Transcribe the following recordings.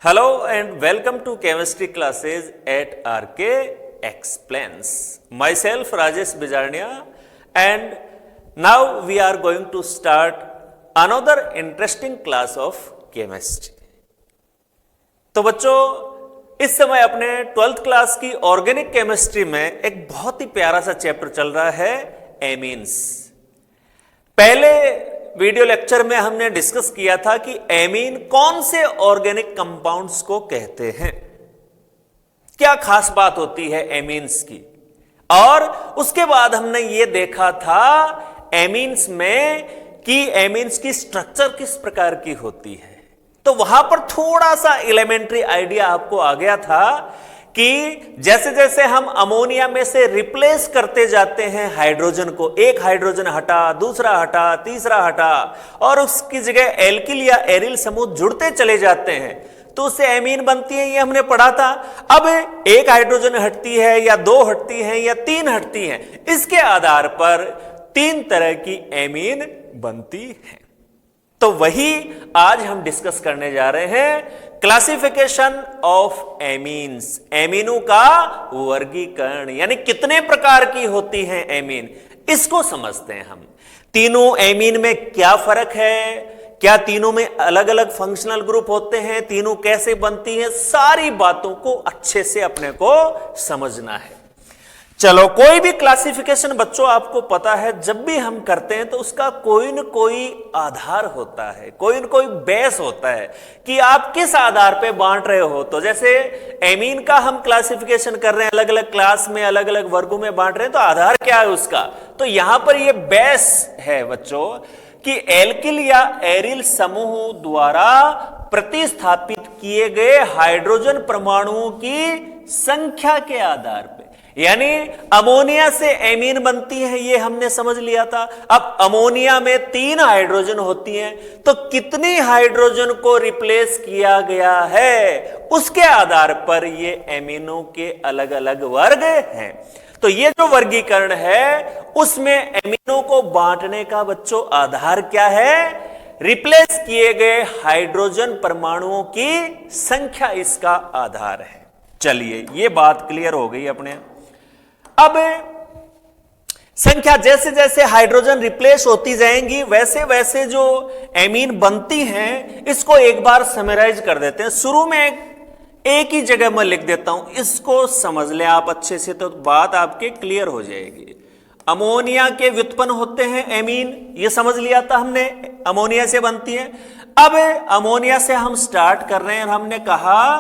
Hello and welcome to chemistry classes at RK Explains. Myself Rajesh Bijarnia and now we are going to start another interesting class of chemistry. तो बच्चों इस समय अपने 12th class की organic chemistry में एक बहुत ही प्यारा सा चैप्टर चल रहा है एमीन्स। पहले वीडियो लेक्चर में हमने डिस्कस किया था कि एमीन कौन से ऑर्गेनिक कंपाउंड्स को कहते हैं, क्या खास बात होती है एमीन्स की, और उसके बाद हमने ये देखा था एमीन्स में कि एमीन्स की स्ट्रक्चर किस प्रकार की होती है। तो वहां पर थोड़ा सा एलिमेंट्री आइडिया आपको आ गया था कि जैसे जैसे हम अमोनिया में से रिप्लेस करते जाते हैं हाइड्रोजन को, एक हाइड्रोजन हटा, दूसरा हटा, तीसरा हटा, और उसकी जगह एल्किल या एरिल समूह जुड़ते चले जाते हैं तो उससे एमीन बनती है, ये हमने पढ़ा था। अब एक हाइड्रोजन हटती है या दो हटती है या तीन हटती है, इसके आधार पर तीन तरह की एमीन बनती है। तो वही आज हम डिस्कस करने जा रहे हैं, क्लासिफिकेशन ऑफ एमीन्स, एमीनों का वर्गीकरण, यानी कितने प्रकार की होती हैं एमीन, इसको समझते हैं हम। तीनों एमीन में क्या फर्क है, क्या तीनों में अलग अलग फंक्शनल ग्रुप होते हैं, तीनों कैसे बनती हैं, सारी बातों को अच्छे से अपने को समझना है। चलो, कोई भी क्लासिफिकेशन बच्चों आपको पता है जब भी हम करते हैं तो उसका कोई न कोई आधार होता है, कोई न कोई बेस होता है कि आप किस आधार पे बांट रहे हो। तो जैसे एमीन का हम क्लासिफिकेशन कर रहे हैं, अलग अलग क्लास में अलग अलग वर्गों में बांट रहे हैं, तो आधार क्या है उसका, तो यहां पर ये बेस है बच्चों कि एल्किल या एरिल समूह द्वारा प्रतिस्थापित किए गए हाइड्रोजन परमाणुओं की संख्या के आधार पर, यानी अमोनिया से एमीन बनती है, ये हमने समझ लिया था। अब अमोनिया में 3 हाइड्रोजन होती हैं, तो कितनी हाइड्रोजन को रिप्लेस किया गया है उसके आधार पर ये एमीनों के अलग अलग वर्ग हैं। तो ये जो वर्गीकरण है उसमें एमीनों को बांटने का बच्चों आधार क्या है, रिप्लेस किए गए हाइड्रोजन परमाणुओं की संख्या इसका आधार है। चलिए, ये बात क्लियर हो गई अपने। अब संख्या जैसे जैसे हाइड्रोजन रिप्लेस होती जाएंगी वैसे वैसे जो एमीन बनती हैं, इसको एक बार समराइज कर देते हैं। शुरू में एक ही जगह मैं लिख देता हूं, इसको समझ लें आप अच्छे से तो बात आपके क्लियर हो जाएगी। अमोनिया के व्युत्पन्न होते हैं एमीन, ये समझ लिया था हमने, अमोनिया से बनती है। अब अमोनिया से हम स्टार्ट कर रहे हैं और हमने कहा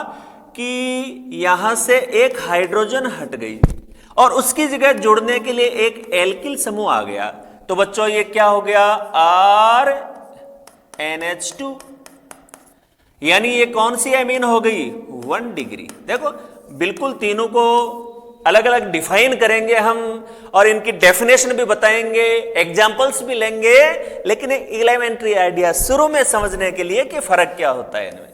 कि यहां से एक हाइड्रोजन हट गई और उसकी जगह जुड़ने के लिए एक एल्किल समूह आ गया, तो बच्चों ये क्या हो गया, RNH2, यानी ये कौन सी एमीन हो गई, 1 डिग्री। देखो बिल्कुल तीनों को अलग अलग डिफाइन करेंगे हम और इनकी डेफिनेशन भी बताएंगे, एग्जांपल्स भी लेंगे, लेकिन एलिमेंट्री आइडिया शुरू में समझने के लिए कि फर्क क्या होता है इनमें।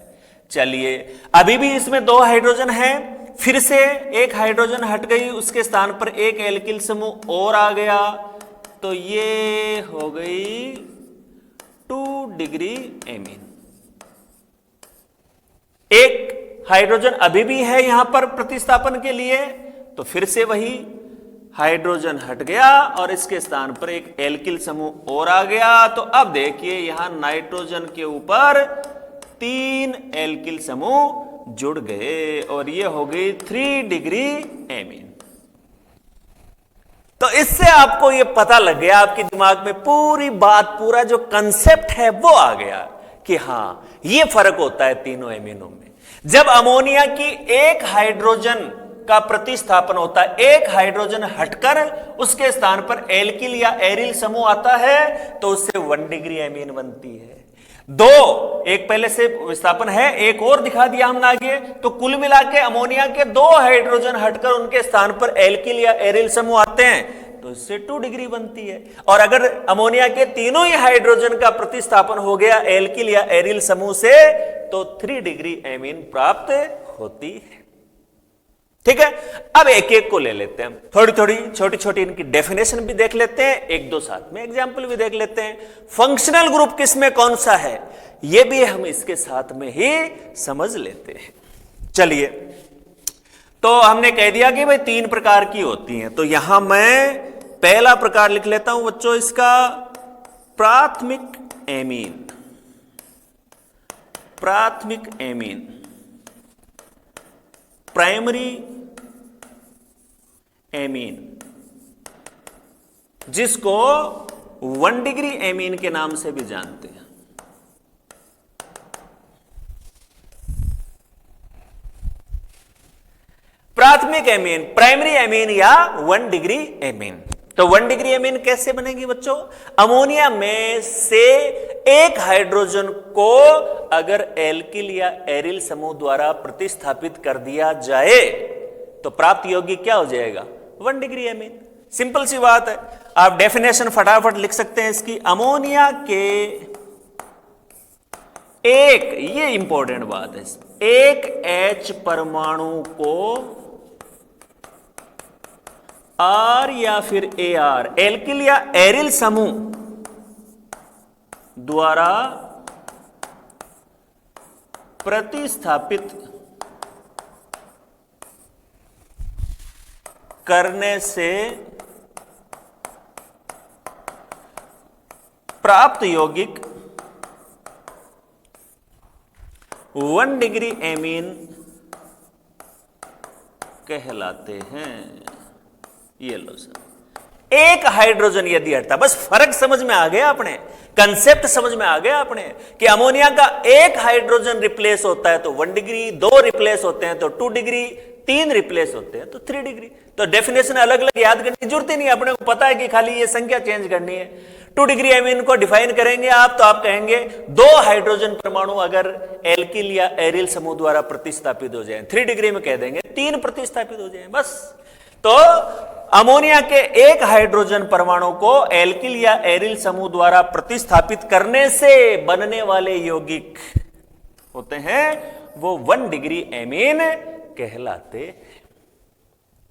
चलिए, अभी भी इसमें 2 हाइड्रोजन है, फिर से एक हाइड्रोजन हट गई, उसके स्थान पर एक एल्किल समूह और आ गया, तो ये हो गई 2 डिग्री एमीन। एक हाइड्रोजन अभी भी है यहां पर प्रतिस्थापन के लिए, तो फिर से वही हाइड्रोजन हट गया और इसके स्थान पर एक एल्किल समूह और आ गया। तो अब देखिए यहां नाइट्रोजन के ऊपर 3 एल्किल समूह जुड़ गए और ये हो गई 3 डिग्री एमीन। तो इससे आपको ये पता लग गया, आपके दिमाग में पूरी बात, पूरा जो कंसेप्ट है वो आ गया कि हां ये फर्क होता है तीनों एमीनों में। जब अमोनिया की एक हाइड्रोजन का प्रतिस्थापन होता है, एक हाइड्रोजन हटकर उसके स्थान पर एल्किल या एरिल समूह आता है, तो उससे 1 डिग्री एमीन बनती है। 2, एक पहले से विस्थापन है, एक और दिखा दिया हमने आगे, तो कुल मिला के अमोनिया के 2 हाइड्रोजन हटकर उनके स्थान पर एल्किल या एरिल समूह आते हैं, तो इससे 2 डिग्री बनती है। और अगर अमोनिया के तीनों ही हाइड्रोजन का प्रतिस्थापन हो गया एल्किल या एरिल समूह से, तो 3 डिग्री एमीन प्राप्त होती है। ठीक है, अब एक एक को ले लेते हैं, थोड़ी थोड़ी छोटी छोटी इनकी डेफिनेशन भी देख लेते हैं, एक दो साथ में एग्जाम्पल भी देख लेते हैं। फंक्शनल ग्रुप किसमें कौन सा है ये भी हम इसके साथ में ही समझ लेते हैं। चलिए, तो हमने कह दिया कि भाई 3 प्रकार की होती हैं, तो यहां मैं पहला प्रकार लिख लेता हूं बच्चों इसका, प्राथमिक एमीन। प्राथमिक एमीन, प्राइमरी एमीन, जिसको 1 डिग्री एमीन के नाम से भी जानते हैं। प्राथमिक एमीन, प्राइमरी एमीन या 1 डिग्री एमीन। तो 1 डिग्री एमीन कैसे बनेगी बच्चों? अमोनिया में से एक हाइड्रोजन को अगर एल्किल या एरिल समूह द्वारा प्रतिस्थापित कर दिया जाए तो प्राप्त यौगिक क्या हो जाएगा? 1 डिग्री एमीन। सिंपल सी बात है, आप डेफिनेशन फटाफट लिख सकते हैं इसकी। अमोनिया के एक, ये इंपॉर्टेंट बात है, एक H परमाणु को R या फिर AR एल्किल या एरिल समूह द्वारा प्रतिस्थापित करने से प्राप्त यौगिक 1 डिग्री एमीन कहलाते हैं। ये लो सर, एक हाइड्रोजन यदि हटता, बस फर्क समझ में आ गया अपने, कंसेप्ट समझ में आ गया अपने कि अमोनिया का एक हाइड्रोजन रिप्लेस होता है तो 1 डिग्री, 2 रिप्लेस होते हैं तो 2 डिग्री, 3 रिप्लेस होते हैं तो 3 डिग्री। तो डेफिनेशन अलग अलग याद करने की जरूरत ही नहीं, अपने को पता है कि खाली ये संख्या चेंज करनी है। 2 डिग्री एमीन को डिफाइन करेंगे आप तो आप कहेंगे 2 हाइड्रोजन परमाणु अगर एल्किल या एरिल समूह द्वारा प्रतिस्थापित हो जाएं, 3 डिग्री में कह देंगे 3 प्रतिस्थापित हो जाएं, बस। तो अमोनिया के एक हाइड्रोजन परमाणु को एल्किल या एरिल समूह द्वारा प्रतिस्थापित करने से बनने वाले यौगिक होते हैं वो 1 डिग्री एमीन कहलाते हैं।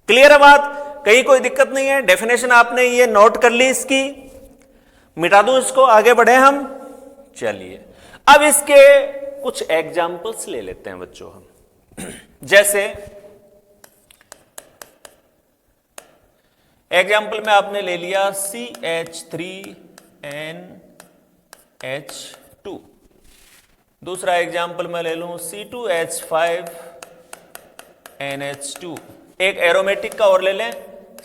क्लियर है बात? कहीं कोई दिक्कत नहीं है? डेफिनेशन आपने ये नोट कर ली, इसकी मिटा दूं इसको, आगे बढ़े हम। चलिए, अब इसके कुछ एग्जाम्पल्स ले लेते हैं बच्चों हम। जैसे एग्जाम्पल में आपने ले लिया CH3NH2, दूसरा एग्जाम्पल मैं ले लूं C2H5NH2, एक एरोमेटिक का और ले लें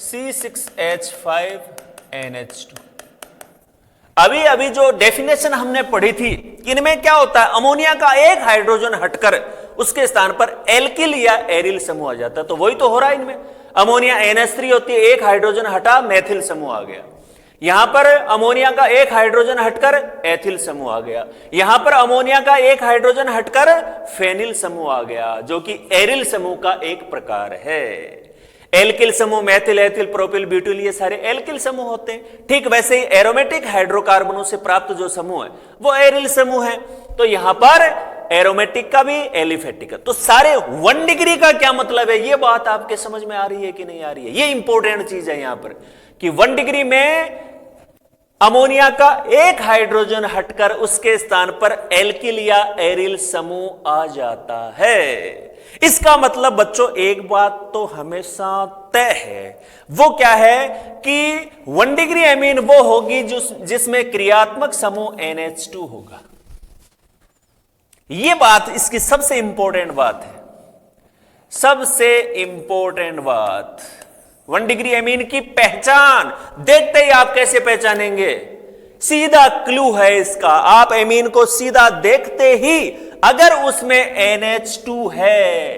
C6H5NH2। अभी जो डेफिनेशन हमने पढ़ी थी, इनमें क्या होता है, अमोनिया का एक हाइड्रोजन हटकर उसके स्थान पर एल्किल या एरिल समूह आ जाता है, तो वही तो हो रहा है इनमें। अमोनिया NH3 होती है, एक हाइड्रोजन हटा मेथिल समूह आ गया। यहां पर अमोनिया का एक हाइड्रोजन हटकर एथिल समूह आ गया। यहां पर अमोनिया का एक हाइड्रोजन हटकर फेनिल समूह आ गया, जो कि एरिल समूह का एक प्रकार है। एल्किल समूह मेथिल, एथिल, प्रोपिल, ब्यूटिल, ये सारे एल्किल समूह होते हैं। ठीक वैसे ही एरोमेटिक हाइड्रोकार्बनों से प्राप्त जो समूह है वो एरिल समूह है। तो यहां पर एरोमेटिक का भी, एलिफेटिक का, तो सारे 1 डिग्री का क्या मतलब है, ये बात आपके समझ में आ रही है कि नहीं आ रही है? ये इंपॉर्टेंट चीज है यहां पर कि 1 डिग्री में अमोनिया का एक हाइड्रोजन हटकर उसके स्थान पर एल्किल या एरिल समूह आ जाता है। इसका मतलब बच्चों एक बात तो हमेशा तय है, वो क्या है कि 1 डिग्री एमीन वो होगी जिसमें क्रियात्मक समूह NH2 होगा। ये बात इसकी सबसे इंपॉर्टेंट बात है, सबसे इंपॉर्टेंट बात। 1 डिग्री एमीन की पहचान देखते ही आप कैसे पहचानेंगे? सीधा क्लू है इसका, आप एमीन को सीधा देखते ही अगर उसमें NH2 है,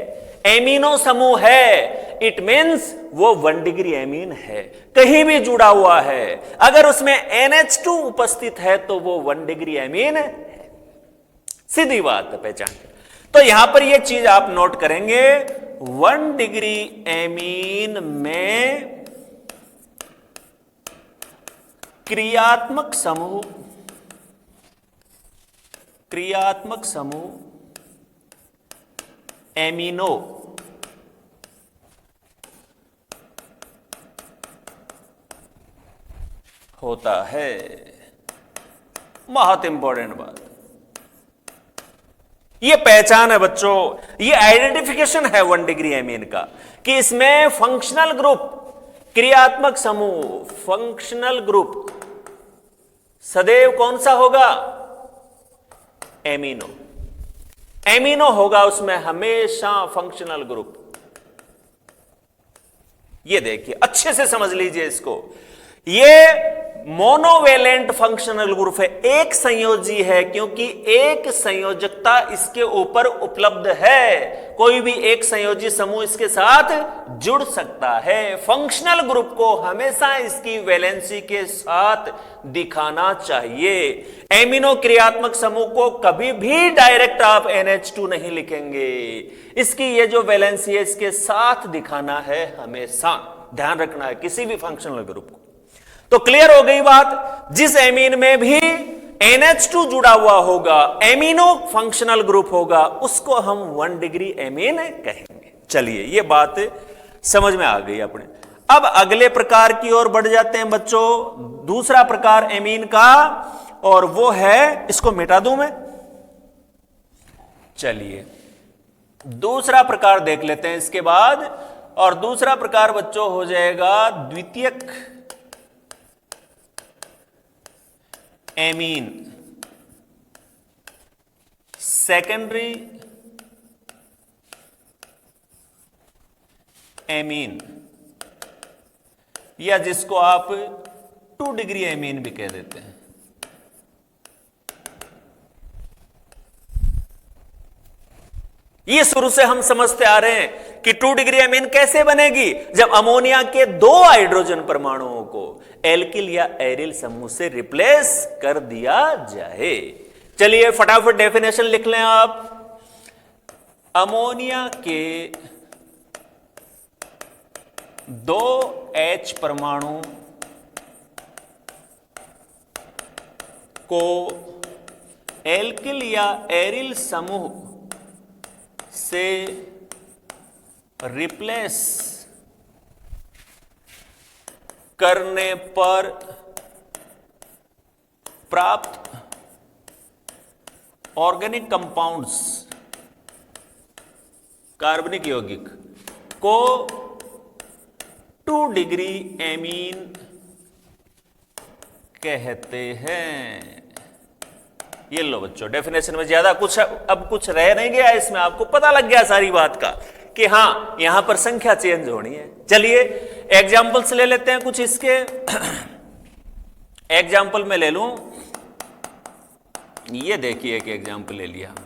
एमिनो समूह है, इट मीन्स वो 1 डिग्री एमीन है, कहीं भी जुड़ा हुआ है। अगर उसमें NH2 उपस्थित है तो वो 1 डिग्री एमीन है, सीधी बात है, पहचान। तो यहां पर ये चीज आप नोट करेंगे, 1 डिग्री एमीन में क्रियात्मक समूह एमिनो होता है। बहुत इंपॉर्टेंट बात, ये पहचान है बच्चों, ये आइडेंटिफिकेशन है 1 डिग्री एमीन का कि इसमें फंक्शनल ग्रुप, क्रियात्मक समूह, फंक्शनल ग्रुप सदैव कौन सा होगा? एमिनो। एमिनो होगा उसमें हमेशा फंक्शनल ग्रुप। ये देखिए, अच्छे से समझ लीजिए इसको। ये मोनोवेलेंट फंक्शनल ग्रुप है, एक संयोजी है, क्योंकि एक संयोजकता इसके ऊपर उपलब्ध है। कोई भी एक संयोजी समूह इसके साथ जुड़ सकता है। फंक्शनल ग्रुप को हमेशा इसकी वैलेंसी के साथ दिखाना चाहिए। एमिनो क्रियात्मक समूह को कभी भी डायरेक्ट आप NH2 नहीं लिखेंगे, इसकी ये जो वैलेंसी है इसके साथ दिखाना है, हमेशा ध्यान रखना है किसी भी फंक्शनल ग्रुप को। तो क्लियर हो गई बात, जिस एमीन में भी NH2 जुड़ा हुआ होगा, एमिनो फंक्शनल ग्रुप होगा, उसको हम 1 डिग्री एमीन कहेंगे। चलिए, ये बात समझ में आ गई अपने। अब अगले प्रकार की ओर बढ़ जाते हैं बच्चों, दूसरा प्रकार एमीन का, और वो है, इसको मिटा दूं मैं। चलिए दूसरा प्रकार देख लेते हैं इसके बाद, और दूसरा प्रकार बच्चों हो जाएगा द्वितीयक एमीन, सेकेंडरी एमीन, या जिसको आप 2 डिग्री एमीन भी कह देते हैं। ये शुरू से हम समझते आ रहे हैं कि 2 डिग्री एमीन कैसे बनेगी, जब अमोनिया के 2 हाइड्रोजन परमाणुओं को एल्किल या एरिल समूह से रिप्लेस कर दिया जाए। चलिए फटाफट डेफिनेशन लिख लें आप। अमोनिया के 2 H परमाणु को एल्किल या एरिल समूह से रिप्लेस करने पर प्राप्त ऑर्गेनिक कंपाउंड्स, कार्बनिक यौगिक को 2 डिग्री एमीन कहते हैं। ये लो बच्चों, डेफिनेशन में ज्यादा कुछ अब कुछ रह नहीं गया इसमें, आपको पता लग गया सारी बात का कि हां यहां पर संख्या चेंज होनी है। चलिए एग्जाम्पल्स ले लेते हैं कुछ इसके। एग्जाम्पल में ले लूं, ये देखिए एक एग्जाम्पल ले लिया हमने।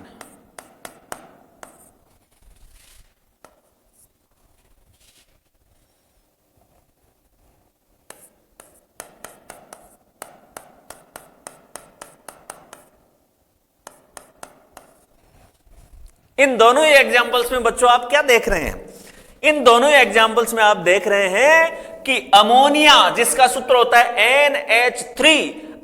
इन दोनों ही एग्जाम्पल्स में बच्चों आप क्या देख रहे हैं? इन दोनों ही एग्जाम्पल्स में आप देख रहे हैं कि अमोनिया जिसका सूत्र होता है NH3,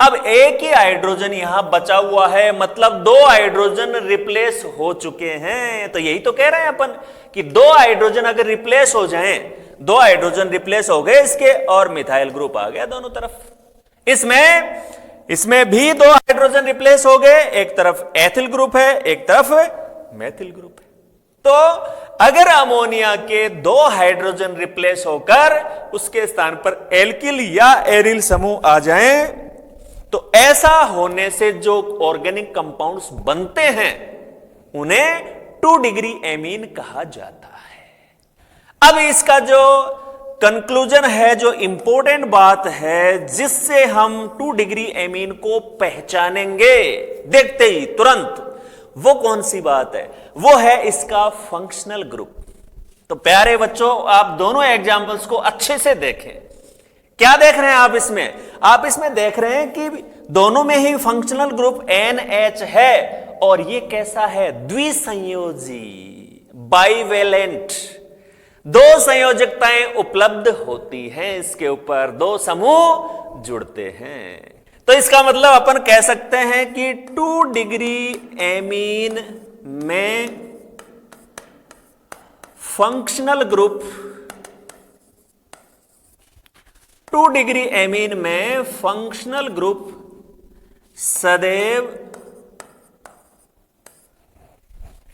अब एक ही हाइड्रोजन यहां बचा हुआ है, मतलब 2 हाइड्रोजन रिप्लेस हो चुके हैं। तो यही तो कह रहे हैं अपन कि 2 हाइड्रोजन अगर रिप्लेस हो जाएं, 2 हाइड्रोजन रिप्लेस हो गए इसके, और मिथाइल ग्रुप आ गया दोनों तरफ। इसमें भी 2 हाइड्रोजन रिप्लेस हो गए, एक तरफ एथिल ग्रुप है, एक तरफ मैथिल ग्रुप है। तो अगर अमोनिया के 2 हाइड्रोजन रिप्लेस होकर उसके स्थान पर एल्किल या एरिल समूह आ जाएं, तो ऐसा होने से जो ऑर्गेनिक कंपाउंड्स बनते हैं उन्हें 2 डिग्री एमीन कहा जाता है। अब इसका जो कंक्लूजन है, जो इंपॉर्टेंट बात है जिससे हम 2 डिग्री एमीन को पहचानेंगे देखते ही तुरंत, वो कौन सी बात है? वो है इसका फंक्शनल ग्रुप। तो प्यारे बच्चों, आप दोनों एग्जाम्पल्स को अच्छे से देखें। क्या देख रहे हैं आप इसमें? आप इसमें देख रहे हैं कि दोनों में ही फंक्शनल ग्रुप NH है, और ये कैसा है? द्विसंयोजी, बाइवेलेंट। 2 संयोजकताएं उपलब्ध होती हैं इसके ऊपर, 2 समूह जुड़ते हैं। तो इसका मतलब अपन कह सकते हैं कि 2 डिग्री एमीन में फंक्शनल ग्रुप 2 डिग्री एमीन में फंक्शनल ग्रुप सदैव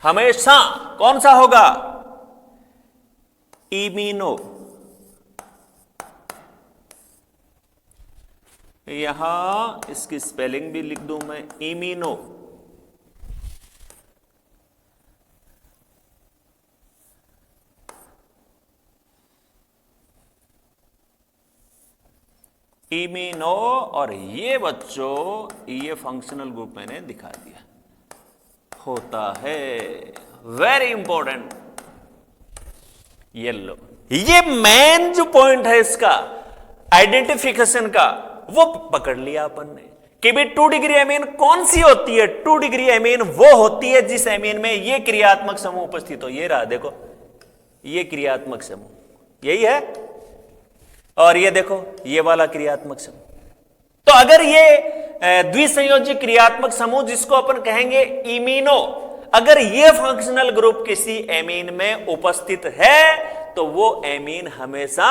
हमेशा कौन सा होगा? इमीनो। यहां इसकी स्पेलिंग भी लिख दूं मैं, इमीनो। इमीनो। और ये बच्चों, ये फंक्शनल ग्रुप मैंने दिखा दिया होता है। Very important. येलो, ये मेन जो पॉइंट है इसका आइडेंटिफिकेशन का, वो पकड़ लिया अपन ने कि भी 2 डिग्री एमीन कौन सी होती है? 2 डिग्री एमीन वो होती है जिस एमीन में ये क्रियात्मक समूह उपस्थित हो। ये रहा, देखो, ये क्रियात्मक समूह यही है, और ये देखो ये वाला क्रियात्मक समूह। तो अगर ये द्विसंयोजी क्रियात्मक समूह जिसको अपन कहेंगे इमीनो, अगर ये फंक्शनल ग्रुप किसी एमीन में उपस्थित है तो वो एमीन हमेशा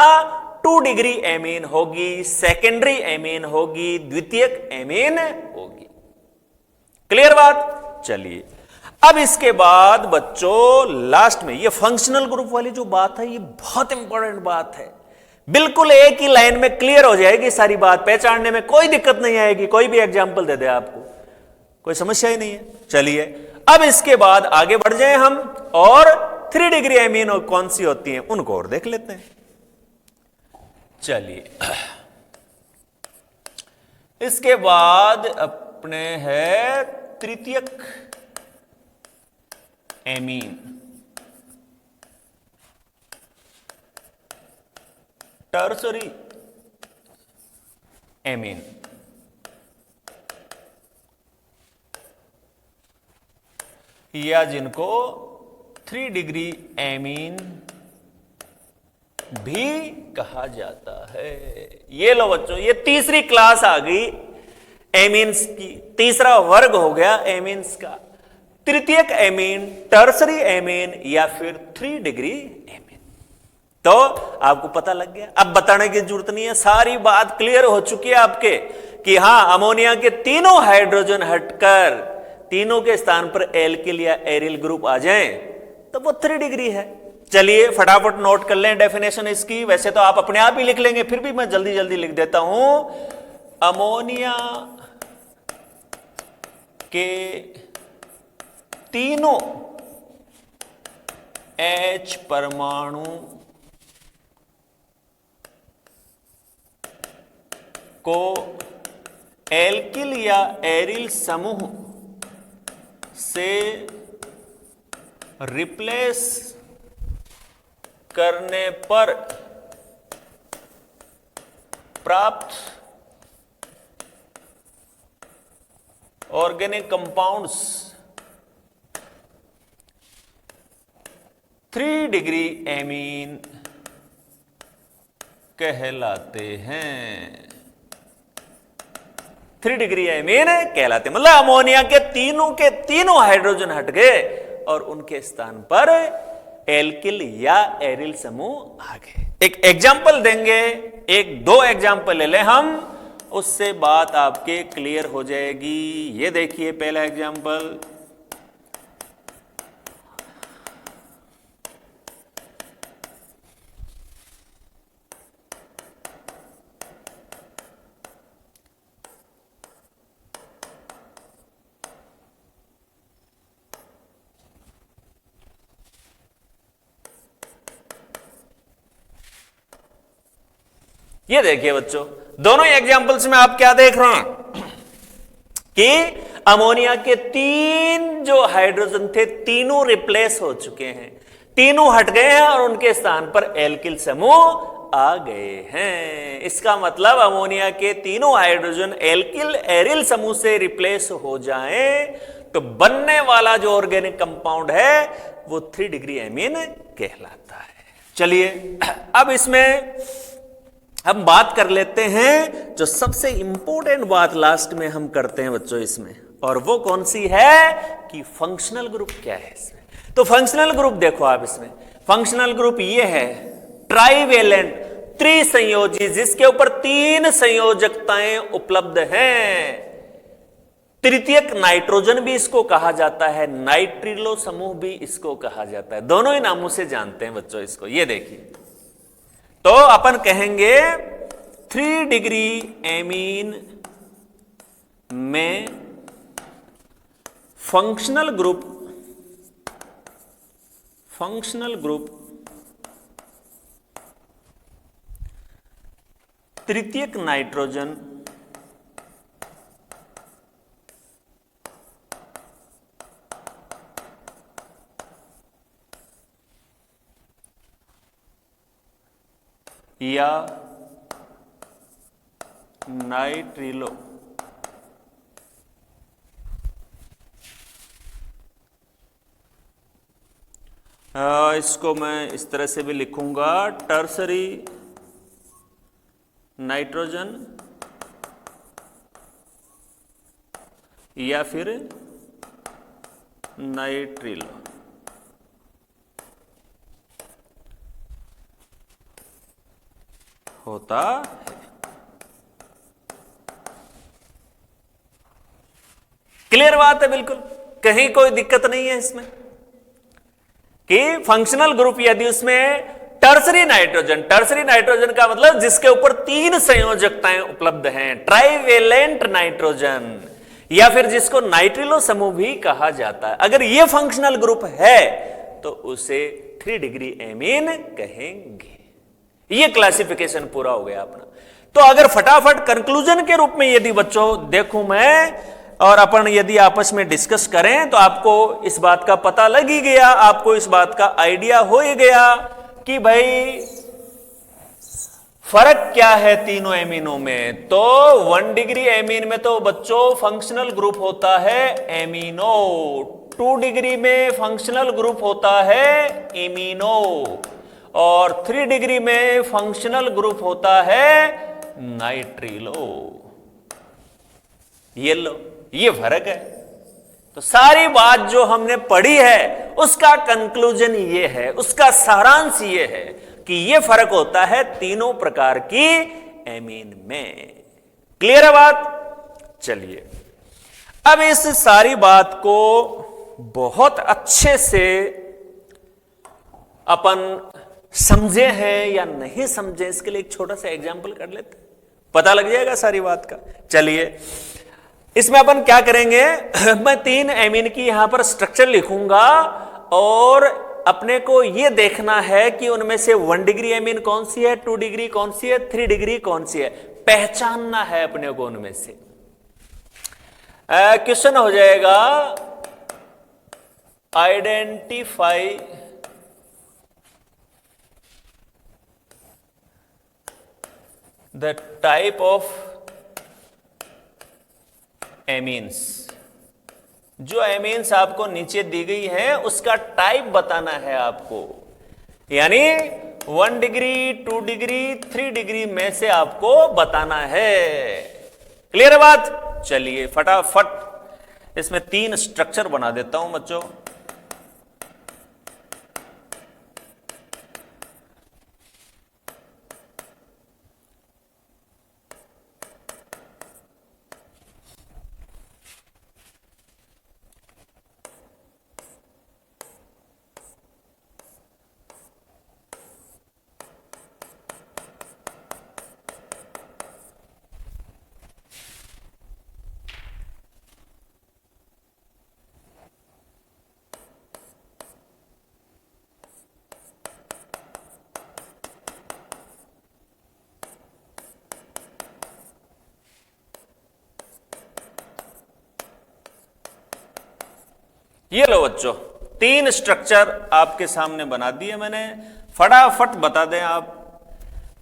2 डिग्री एमीन होगी, सेकेंडरी एमीन होगी, द्वितीयक एमीन होगी। क्लियर बात? चलिए, अब इसके बाद बच्चों लास्ट में ये फंक्शनल ग्रुप वाली जो बात है, ये बहुत इंपॉर्टेंट बात है। बिल्कुल एक ही लाइन में क्लियर हो जाएगी सारी बात, पहचानने में कोई दिक्कत नहीं आएगी। कोई भी एग्जाम्पल दे दे आपको, कोई समस्या ही नहीं है। चलिए, अब इसके बाद आगे बढ़ जाएं हम, और 3 डिग्री एमीन कौन सी होती हैं उनको और देख लेते हैं। चलिए, इसके बाद अपने है तृतीयक एमीन, टर्सरी एमीन। या जिनको 3 डिग्री एमीन भी कहा जाता है। ये लो बच्चों, ये तीसरी क्लास आ गई एमीन्स की, तीसरा वर्ग हो गया एमीन्स का। तृतीयक एमीन, टर्सरी एमीन, या फिर 3 डिग्री एमीन। तो आपको पता लग गया, अब बताने की जरूरत नहीं है, सारी बात क्लियर हो चुकी है आपके कि हां, अमोनिया के तीनों हाइड्रोजन हटकर तीनों के स्थान पर एल्किल या एरिल ग्रुप आ जाएं तो वो 3 डिग्री है। चलिए फटाफट नोट कर लें डेफिनेशन इसकी, वैसे तो आप अपने आप ही लिख लेंगे, फिर भी मैं जल्दी जल्दी लिख देता हूं। अमोनिया के तीनों H परमाणु को एल्किल या एरिल समूह से रिप्लेस करने पर प्राप्त ऑर्गेनिक कंपाउंड्स 3 डिग्री एमीन कहलाते हैं। 3 डिग्री एमीन कहलाते हैं, मतलब अमोनिया के तीनों हाइड्रोजन हट गए और उनके स्थान पर एल्किल या एरिल समूह आ गए। एक एग्जाम्पल देंगे, 1-2 एग्जाम्पल ले लें हम, उससे बात आपके क्लियर हो जाएगी। ये देखिए पहला एग्जाम्पल, ये देखिए बच्चों, दोनों एग्जाम्पल्स में आप क्या देख रहे हैं कि अमोनिया के 3 जो हाइड्रोजन थे तीनों रिप्लेस हो चुके हैं, तीनों हट गए हैं और उनके स्थान पर एल्किल समूह आ गए हैं। इसका मतलब अमोनिया के तीनों हाइड्रोजन एल्किल एरिल समूह से रिप्लेस हो जाएं तो बनने वाला जो ऑर्गेनिक कंपाउंड है वो 3 डिग्री एमीन कहलाता है। चलिए अब इसमें हम बात कर लेते हैं जो सबसे इंपॉर्टेंट बात लास्ट में हम करते हैं बच्चों इसमें, और वो कौन सी है कि फंक्शनल ग्रुप क्या है इसमें। तो फंक्शनल ग्रुप देखो आप, इसमें फंक्शनल ग्रुप ये है ट्राइवेलेंट, त्रिसंयोजी, जिसके ऊपर 3 संयोजकताएं उपलब्ध हैं। तृतीयक नाइट्रोजन भी इसको कहा जाता है, नाइट्रिलो समूह भी इसको कहा जाता है। दोनों ही नामों से जानते हैं बच्चों इसको। ये देखिए, तो अपन कहेंगे 3 डिग्री एमीन में फंक्शनल ग्रुप तृतीयक नाइट्रोजन या नाइट्रिलो इसको मैं इस तरह से भी लिखूंगा, टर्सरी नाइट्रोजन या फिर नाइट्रिलो। होता है। क्लियर बात है बिल्कुल, कहीं कोई दिक्कत नहीं है इसमें कि फंक्शनल ग्रुप यदि उसमें टर्सरी नाइट्रोजन का मतलब जिसके ऊपर 3 संयोजकताएं उपलब्ध हैं, ट्राइवेलेंट नाइट्रोजन, या फिर जिसको नाइट्रिलो समूह भी कहा जाता है, अगर यह फंक्शनल ग्रुप है तो उसे 3 डिग्री एमीन कहेंगे। ये क्लासिफिकेशन पूरा हो गया अपना। तो अगर फटाफट कंक्लूजन के रूप में यदि बच्चों देखूं मैं और अपन यदि आपस में डिस्कस करें तो आपको इस बात का पता लग ही गया, आपको इस बात का आइडिया हो ही गया कि भाई फर्क क्या है तीनों एमीनों में। तो 1 डिग्री एमीन में तो बच्चों फंक्शनल ग्रुप होता है एमीनो, 2 डिग्री में फंक्शनल ग्रुप होता है एमीनो, और 3 डिग्री में फंक्शनल ग्रुप होता है नाइट्रिलो। ये लो, ये फर्क है। तो सारी बात जो हमने पढ़ी है उसका कंक्लूजन ये है, उसका सारांश ये है कि ये फर्क होता है तीनों प्रकार की एमीन में। क्लियर है बात? चलिए अब इस सारी बात को बहुत अच्छे से अपन समझे हैं या नहीं समझे, इसके लिए एक छोटा सा एग्जाम्पल कर लेते हैं, पता लग जाएगा सारी बात का। चलिए इसमें अपन क्या करेंगे, मैं 3 एमीन की यहां पर स्ट्रक्चर लिखूंगा और अपने को यह देखना है कि उनमें से 1 डिग्री एमीन कौन सी है, 2 डिग्री कौन सी है, 3 डिग्री कौन सी है, पहचानना है अपने को उनमें से। क्वेश्चन हो जाएगा identify the type of amines. जो एमीन्स आपको नीचे दी गई है उसका टाइप बताना है आपको, यानी 1 डिग्री, 2 डिग्री, 3 डिग्री में से आपको बताना है। क्लियर है बात? चलिए फटाफट इसमें 3 स्ट्रक्चर बना देता हूं बच्चों। ये लो बच्चों 3 स्ट्रक्चर आपके सामने बना दिए मैंने, फटाफट बता दें आप,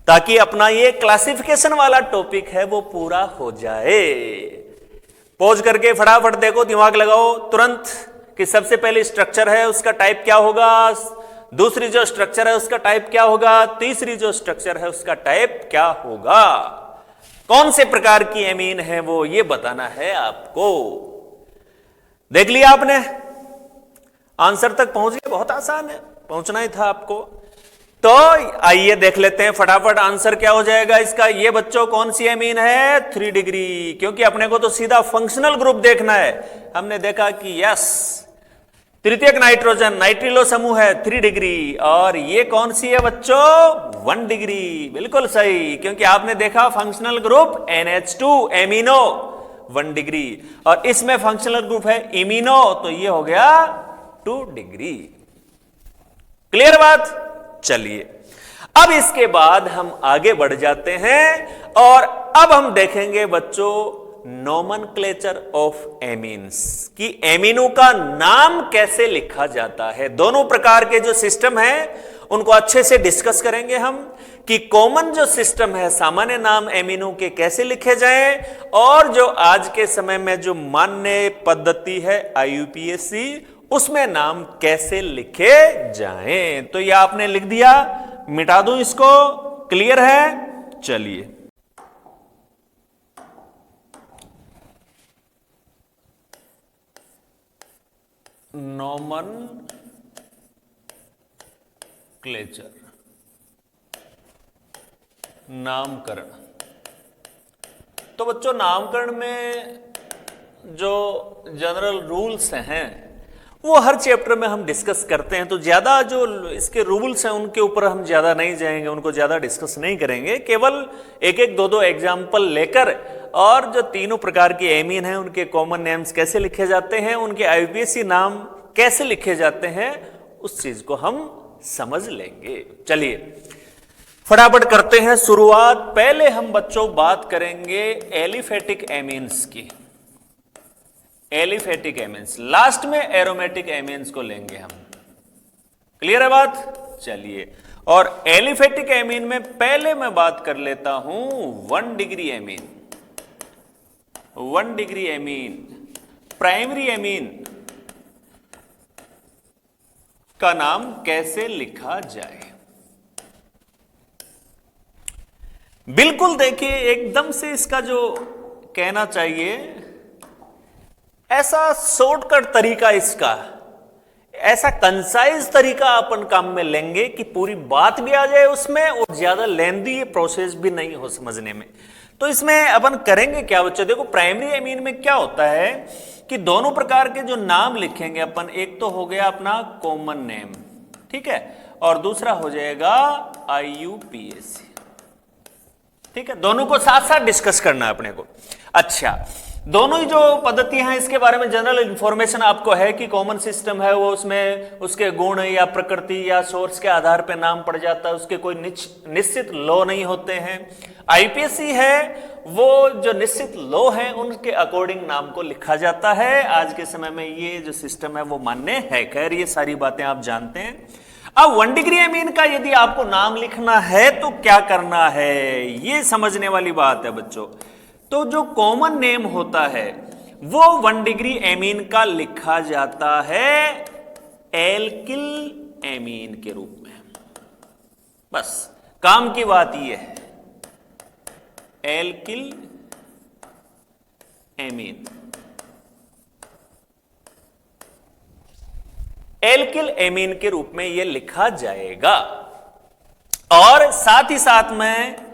ताकि अपना ये क्लासिफिकेशन वाला टॉपिक है वो पूरा हो जाए। पॉज करके फटाफट देखो, दिमाग लगाओ तुरंत कि सबसे पहले स्ट्रक्चर है उसका टाइप क्या होगा, दूसरी जो स्ट्रक्चर है उसका टाइप क्या होगा, तीसरी जो स्ट्रक्चर है उसका टाइप क्या होगा, कौन से प्रकार की एमीन है वो ये बताना है आपको। देख लिया आपने, आंसर तक पहुंच गए, बहुत आसान है, पहुंचना ही था आपको। तो आइए देख लेते हैं फटाफट आंसर क्या हो जाएगा इसका। ये बच्चों कौन सी एमीन है? 3 डिग्री, क्योंकि अपने को तो सीधा फंक्शनल ग्रुप देखना है। हमने देखा कि यस, तृतीयक नाइट्रोजन नाइट्रिलो समूह है 3 डिग्री, और ये कौन सी है बच्चों? 1 डिग्री। बिल्कुल सही, क्योंकि आपने देखा functional group NH2 amino 1 degree, और इसमें फंक्शनल ग्रुप है इमिनो, तो ये हो गया 2 डिग्री। क्लियर बात? चलिए अब इसके बाद हम आगे बढ़ जाते हैं और अब हम देखेंगे बच्चों नोमेनक्लेचर ऑफ एमीन्स, कि एमिनो का नाम कैसे लिखा जाता है। दोनों प्रकार के जो सिस्टम है उनको अच्छे से डिस्कस करेंगे हम, कि कॉमन जो सिस्टम है सामान्य नाम एमिनो के कैसे लिखे जाएं, और जो आज के समय में जो मान्य पद्धति है IUPAC उसमें नाम कैसे लिखे जाएं। तो यह आपने लिख दिया, मिटा दूं इसको? क्लियर है? चलिए नोमेनक्लेचर, नामकरण। तो बच्चों नामकरण में जो जनरल रूल्स हैं वो हर चैप्टर में हम डिस्कस करते हैं, तो ज्यादा जो इसके रूल्स हैं उनके ऊपर हम ज्यादा नहीं जाएंगे, उनको ज्यादा डिस्कस नहीं करेंगे। केवल एक एक दो एग्जाम्पल लेकर और जो तीनों प्रकार की एमीन हैं उनके कॉमन नेम्स कैसे लिखे जाते हैं, उनके IUPAC नाम कैसे लिखे जाते हैं, उस चीज को हम समझ लेंगे। चलिए फटाफट करते हैं शुरुआत। पहले हम बच्चों बात करेंगे एलिफेटिक एमीन्स की। एलिफेटिक एमीन्स, लास्ट में एरोमेटिक एमीन्स को लेंगे हम। क्लियर है बात? चलिए, और एलिफेटिक एमीन में पहले मैं बात कर लेता हूं 1 degree amine. 1 degree amine, primary amine का नाम कैसे लिखा जाए। बिल्कुल देखिए, एकदम से इसका जो कहना चाहिए ऐसा शॉर्टकट तरीका, इसका ऐसा कंसाइज तरीका अपन काम में लेंगे कि पूरी बात भी आ जाए उसमें और ज्यादा लेंदी प्रोसेस भी नहीं हो समझने में। तो इसमें अपन करेंगे क्या बच्चों? देखो प्राइमरी एमीन में क्या होता है कि दोनों प्रकार के जो नाम लिखेंगे अपन, एक तो हो गया अपना कॉमन नेम, ठीक है, और दूसरा हो जाएगा IUPAC, ठीक है। दोनों को साथ साथ डिस्कस करना है अपने को। अच्छा, दोनों ही जो पद्धतियां हैं इसके बारे में जनरल इंफॉर्मेशन आपको है कि कॉमन सिस्टम है वो, उसमें उसके गुण या प्रकृति या सोर्स के आधार पे नाम पड़ जाता है, उसके कोई निश्चित लॉ नहीं होते हैं। IUPAC है वो जो निश्चित लॉ है उनके अकॉर्डिंग नाम को लिखा जाता है। आज के समय में ये जो सिस्टम है वो मान्य है। खैर ये सारी बातें आप जानते हैं। अब 1 डिग्री एमीन का यदि आपको नाम लिखना है तो क्या करना है, ये समझने वाली बात है बच्चों। तो जो कॉमन नेम होता है वो 1 डिग्री एमीन का लिखा जाता है एल्किल एमीन के रूप में। बस काम की बात ये है, एल्किल एमीन। एल्किल एमीन के रूप में यह लिखा जाएगा। और साथ ही साथ में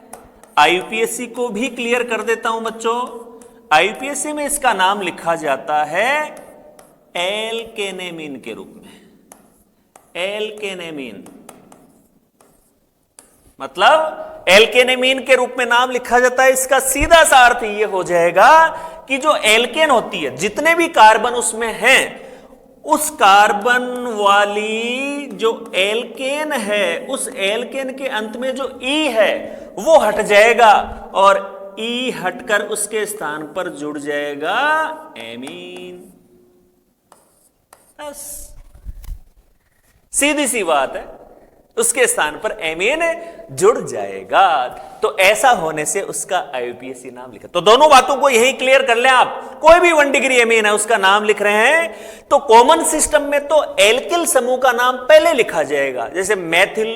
IUPAC को भी क्लियर कर देता हूं बच्चों। IUPAC में इसका नाम लिखा जाता है एल्केनेमीन के रूप में। एल्केनेमीन मतलब एल्केनेमीन के रूप में नाम लिखा जाता है। इसका सीधा सा अर्थ यह हो जाएगा कि जो एल्केन होती है, जितने भी कार्बन उसमें हैं, उस कार्बन वाली जो एल्केन है, उस एल्केन के अंत में जो E है वो हट जाएगा और E हटकर उसके स्थान पर जुड़ जाएगा एमीन। बस सीधी सी बात है, उसके स्थान पर एमीन जुड़ जाएगा। तो ऐसा होने से उसका IUPAC नाम लिखा। तो दोनों बातों को यही क्लियर कर लें आप। कोई भी 1 डिग्री एमीन है उसका नाम लिख रहे हैं तो कॉमन सिस्टम में तो एल्किल समूह का नाम पहले लिखा जाएगा, जैसे Maithil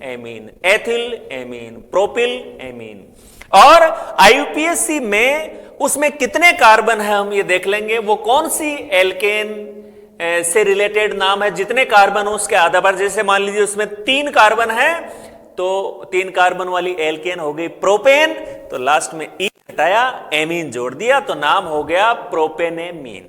amine, ethyl amine, propyl amine. और IUPAC में उसमें कितने कार्बन है हम ये देख लेंगे, वो कौन सी एल्केन से रिलेटेड नाम है, जितने कार्बन हो उसके आधा बार, जैसे मान लीजिए उसमें 3 कार्बन है तो 3 कार्बन वाली एल्केन हो गई प्रोपेन, तो लास्ट में ई हटाया, एमीन जोड़ दिया, तो नाम हो गया प्रोपेनेमीन।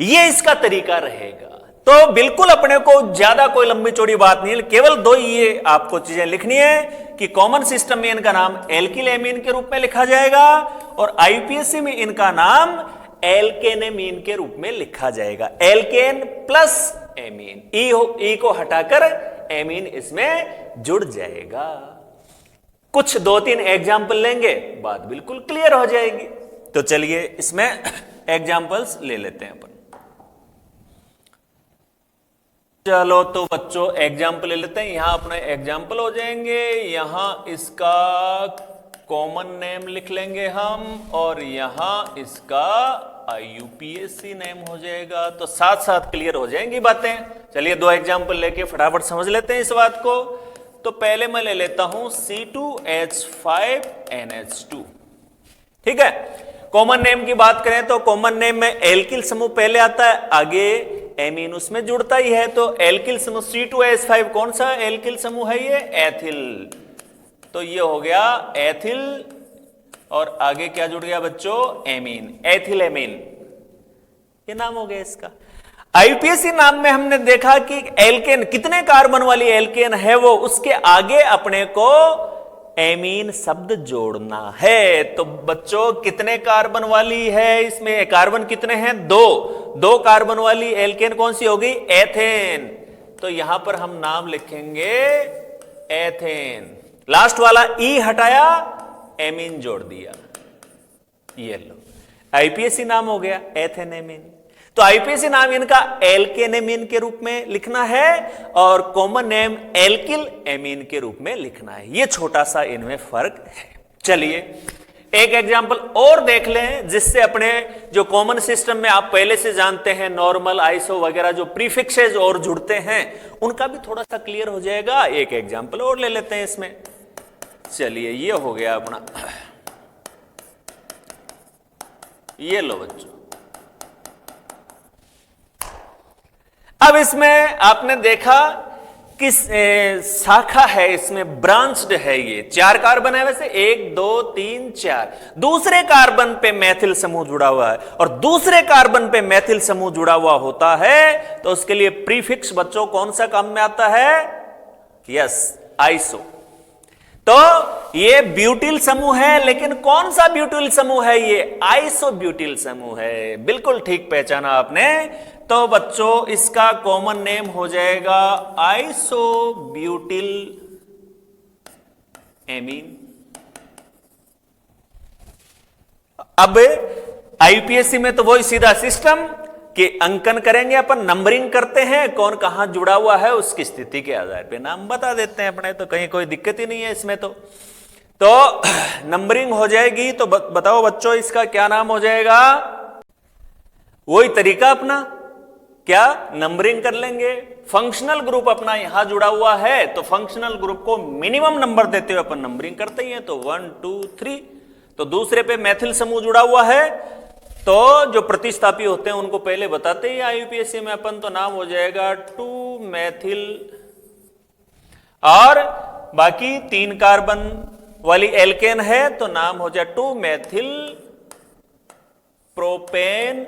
ये इसका तरीका रहेगा। तो बिल्कुल अपने को ज्यादा कोई लंबी चौड़ी बात नहीं है, केवल 2 ये आपको चीजें लिखनी है कि कॉमन सिस्टम में इनका नाम एल्किल एमीन के रूप में लिखा जाएगा और आईपीएससी में इनका नाम एल्केनेमीन के रूप में लिखा जाएगा। एल्केन प्लस एमीन, ई को हटाकर एमीन इसमें जुड़ जाएगा। कुछ 2-3 एग्जाम्पल लेंगे, बात बिल्कुल क्लियर हो जाएगी। तो चलिए इसमें एग्जाम्पल्स ले लेते हैं अपन। चलो तो बच्चों एग्जाम्पल ले लेते हैं। यहां अपने एग्जाम्पल हो जाएंगे, यहां इसका कॉमन नेम लिख लेंगे हम और यहां इसका IUPAC नेम हो जाएगा। तो साथ साथ क्लियर हो जाएंगी बातें। चलिए 2 एग्जाम्पल लेके फटाफट समझ लेते हैं इस बात को। तो पहले मैं ले लेता हूं C2H5NH2, ठीक है। कॉमन नेम की बात करें तो कॉमन नेम में एल्किल समूह पहले आता है, आगे एमीन उसमें जुड़ता ही है। तो एल्किल समूह C2H5 कौन सा एल्किल समूह है? ये एथिल। तो ये हो गया एथिल और आगे क्या जुड़ गया बच्चों? एमीन, एथिल एमीन, ये नाम हो गया इसका। आईपीएसी नाम में हमने देखा कि एल्केन, कितने कार्बन वाली एल्केन है वो, उसके आगे अपने को एमीन शब्द जोड़ना है। तो बच्चों कितने कार्बन वाली है इसमें? कार्बन कितने हैं? 2 कार्बन वाली एल्केन कौन सी होगी? एथेन। तो यहां पर हम नाम लिखेंगे एथेन। लास्ट वाला ई हटाया, एमीन जोड़ दिया, ये लो आईपीएसी नाम हो गया एथेन एमीन। तो आईपीएसी नाम इनका एल्केनेमीन के रूप में लिखना है और कॉमन नेम एल्किल एमीन के रूप में लिखना है। ये छोटा सा इनमें फर्क है। चलिए एक एग्जांपल और देख लें जिससे अपने जो कॉमन सिस्टम में आप पहले से जानते हैं नॉर्मल, आइसो वगैरह जो प्रीफिक्सेस और जुड़ते हैं उनका भी थोड़ा सा क्लियर हो जाएगा। एक एग्जांपल और ले लेते हैं इसमें। चलिए ये हो गया अपना, ये लो बच्चों। अब इसमें आपने देखा कि शाखा है, इसमें ब्रांच्ड है, ये 4 कार्बन है वैसे, 1 2 3 4। दूसरे कार्बन पे मैथिल समूह जुड़ा हुआ है और दूसरे कार्बन पे मैथिल समूह जुड़ा हुआ होता है तो उसके लिए प्रीफिक्स बच्चों कौन सा काम में आता है? Yes, iso. तो ये ब्यूटिल समूह है, लेकिन कौन सा ब्यूटिल समूह है? ये आइसो ब्यूटिल समूह है। बिल्कुल ठीक पहचाना आपने। तो बच्चों इसका कॉमन नेम हो जाएगा आइसो ब्यूटिल एमीन। अब आईपीएससी में तो वही सीधा सिस्टम कि अंकन करेंगे, अपन नंबरिंग करते हैं, कौन कहां जुड़ा हुआ है उसकी स्थिति के आधार पे नाम बता देते हैं अपने। तो कहीं कोई दिक्कत ही नहीं है इसमें। तो नंबरिंग हो जाएगी। तो बताओ बच्चों इसका क्या नाम हो जाएगा? वही तरीका अपना, क्या नंबरिंग कर लेंगे। फंक्शनल ग्रुप अपना यहां जुड़ा हुआ है तो फंक्शनल ग्रुप को मिनिमम नंबर देते हुए अपन नंबरिंग करते ही हैं। तो 1 2 3। तो दूसरे पे मैथिल समूह जुड़ा हुआ है तो जो प्रतिस्थापी होते हैं उनको पहले बताते ही आईयूपीएसी में अपन, तो नाम हो जाएगा 2 मैथिल। और बाकी 3 कार्बन वाली एल्केन है तो नाम हो जाए 2 मैथिल प्रोपेन,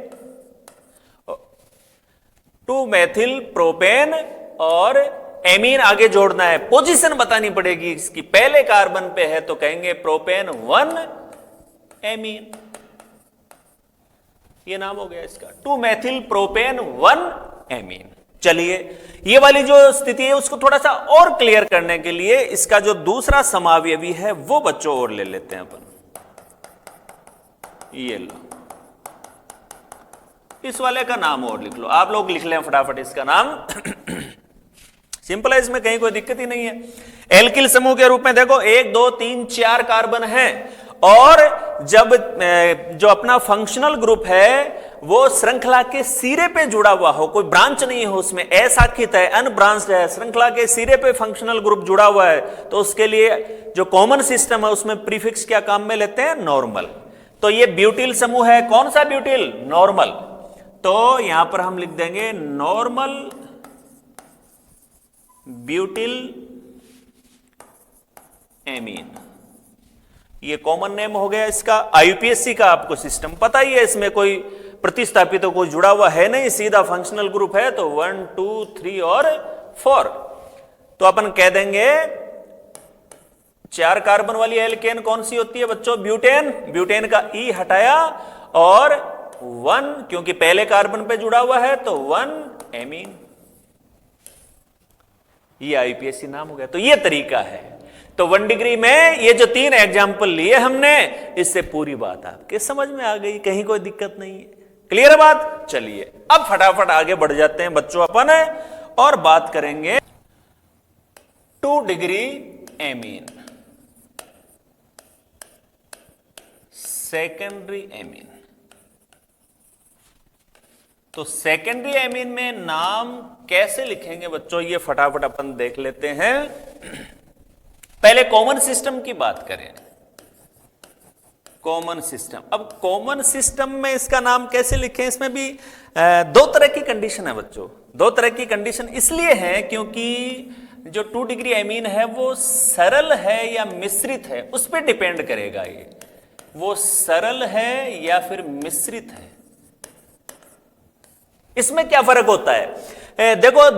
2 मैथिल प्रोपेन और एमीन आगे जोड़ना है। पोजीशन बतानी पड़ेगी इसकी, पहले कार्बन पे है तो कहेंगे प्रोपेन 1 एमीन, ये नाम हो गया इसका 2 मैथिल प्रोपेन 1 एमीन। चलिए ये वाली जो स्थिति है उसको थोड़ा सा और क्लियर करने के लिए इसका जो दूसरा समावयवी है वो बच्चों और ले लेते हैं अपन। ये लो, इस वाले का नाम और लिख लो, आप लोग लिख लें फटाफट इसका नाम। सिंपल है, इसमें कहीं कोई दिक्कत ही नहीं है। एल्किल समूह के रूप में देखो 1 2 3 4 कार्बन है और जब जो अपना फंक्शनल ग्रुप है वो श्रृंखला के सिरे पे जुड़ा हुआ हो, कोई ब्रांच नहीं हो उसमें, अशाखित है, अनब्रांच्ड है, श्रृंखला के सिरे पे फंक्शनल ग्रुप जुड़ा हुआ है तो उसके लिए जो कॉमन सिस्टम है उसमें प्रीफिक्स क्या काम में लेते हैं? नॉर्मल। तो ये ब्यूटिल समूह है, कौन सा ब्यूटिल? नॉर्मल। तो यहां पर हम लिख देंगे नॉर्मल ब्यूटिल एमीन। ये कॉमन नेम हो गया इसका। आईयूपीएससी का आपको सिस्टम पता ही है, इसमें कोई प्रतिस्थापित तो कोई जुड़ा हुआ है नहीं, सीधा फंक्शनल ग्रुप है। तो 1 2 3 और 4। तो अपन कह देंगे 4 कार्बन वाली एल्केन कौन सी होती है बच्चों? ब्यूटेन। ब्यूटेन का ई हटाया और 1, क्योंकि पहले कार्बन पे जुड़ा हुआ है तो 1 एमीन। ये आईपीएससी नाम हो गया। तो ये तरीका है। तो 1 डिग्री में ये जो 3 एग्जाम्पल लिए हमने, इससे पूरी बात आपके समझ में आ गई, कहीं कोई दिक्कत नहीं है। क्लियर है बात? चलिए अब फटाफट आगे बढ़ जाते हैं बच्चों अपन और बात करेंगे 2 डिग्री एमीन, सेकेंडरी एमीन। तो सेकेंडरी एमीन में नाम कैसे लिखेंगे बच्चों, ये फटाफट अपन देख लेते हैं। पहले कॉमन सिस्टम की बात करें। कॉमन सिस्टम, अब कॉमन सिस्टम में इसका नाम कैसे लिखें? इसमें भी 2 तरह की कंडीशन है बच्चों। 2 तरह की कंडीशन इसलिए है क्योंकि जो 2 डिग्री एमीन है वो सरल है या मिश्रित है, उस पर डिपेंड करेगा। ये वो सरल है या फिर मिश्रित है, इसमें क्या फर्क होता है? देखो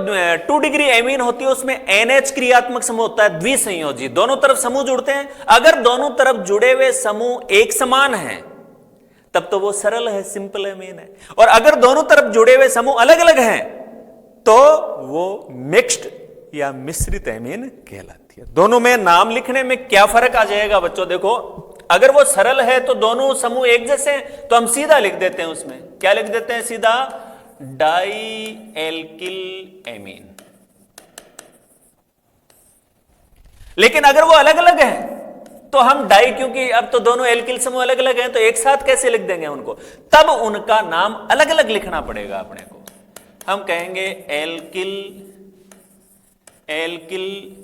2 डिग्री एमीन होती है, उसमें NH क्रियात्मक समूह होता है, द्विसंयोजी, दोनों तरफ समूह जुड़ते हैं। अगर दोनों तरफ जुड़े हुए समूह एक समान हैं तब तो वो सरल है, सिंपल एमीन है। और अगर दोनों तरफ जुड़े हुए समूह अलग अलग हैं तो वो मिक्स्ड या मिश्रित एमीन कहलाती है। दोनों में नाम लिखने में क्या फर्क आ जाएगा बच्चों? देखो अगर वो सरल है तो दोनों समूह एक जैसे हैं, तो हम सीधा लिख देते हैं, उसमें क्या लिख देते हैं? सीधा डाई एल्किल एमीन। लेकिन अगर वो अलग अलग हैं तो हम डाई, क्योंकि अब तो दोनों एल्किल समूह अलग अलग हैं, तो एक साथ कैसे लिख देंगे उनको? तब उनका नाम अलग अलग लिखना पड़ेगा अपने को। हम कहेंगे एल्किल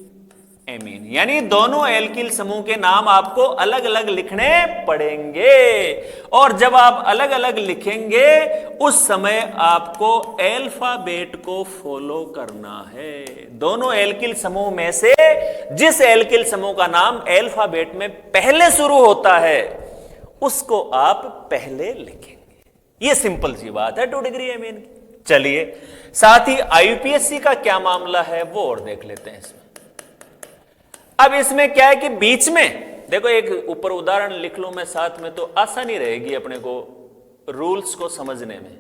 एमीन, यानी दोनों एल्किल समूह के नाम आपको अलग अलग लिखने पड़ेंगे। और जब आप अलग अलग लिखेंगे उस समय आपको अल्फाबेट को फॉलो करना है। दोनों एल्किल समूह में से जिस एल्किल समूह का नाम अल्फाबेट में पहले शुरू होता है उसको आप पहले लिखेंगे। ये सिंपल सी बात है 2 डिग्री एमीन की। चलिए साथ ही आईयूपीएससी का क्या मामला है वो और देख लेते हैं इसमें। अब इसमें क्या है कि बीच में देखो, एक ऊपर उदाहरण लिख लूं मैं साथ में, तो आसानी रहेगी अपने को रूल्स को समझने में।